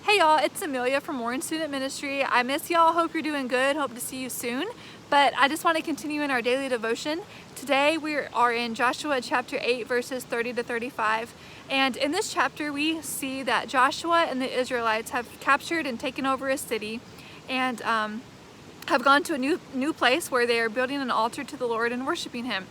Hey y'all, it's Amelia from Warren Student Ministry. I miss y'all, hope you're doing good, hope to see you soon. But I just want to continue in our daily devotion. Today we are in Joshua chapter 8 verses 30 to 35. And in this chapter we see that Joshua and the Israelites have captured and taken over a city and have gone to a new place where they are building an altar to the Lord and worshiping Him.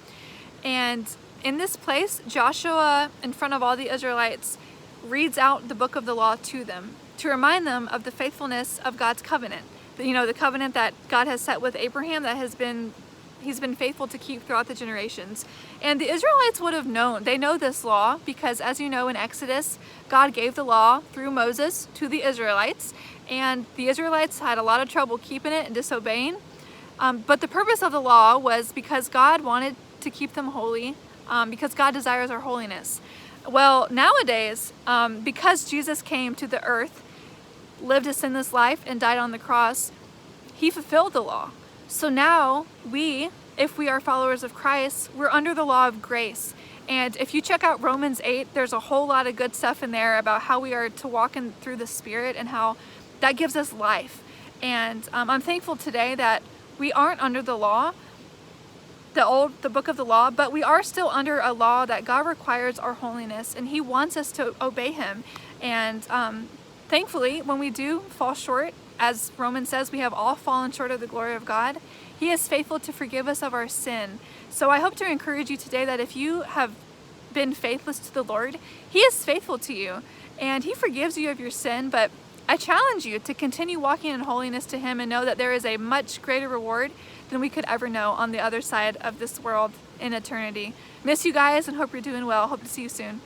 And in this place, Joshua, in front of all the Israelites, reads out the book of the law to them to remind them of the faithfulness of God's covenant. You know, the covenant that God has set with Abraham that He's been faithful to keep throughout the generations. And the Israelites would have known. They know this law because, as you know, in Exodus, God gave the law through Moses to the Israelites, and the Israelites had a lot of trouble keeping it and disobeying. But the purpose of the law was because God wanted to keep them holy, because God desires our holiness. Well, nowadays, because Jesus came to the earth, lived a sinless life, and died on the cross, He fulfilled the law. So now we, if we are followers of Christ, we're under the law of grace. And if you check out Romans 8, there's a whole lot of good stuff in there about how we are to walk through the Spirit and how that gives us life. And I'm thankful today that we aren't under the law, the book of the law, but we are still under a law that God requires our holiness, and He wants us to obey Him. And thankfully, when we do fall short, as Romans says, we have all fallen short of the glory of God, He is faithful to forgive us of our sin. So I hope to encourage you today that if you have been faithless to the Lord, He is faithful to you, and He forgives you of your sin. But I challenge you to continue walking in holiness to Him and know that there is a much greater reward than we could ever know on the other side of this world in eternity. Miss you guys and hope you're doing well. Hope to see you soon.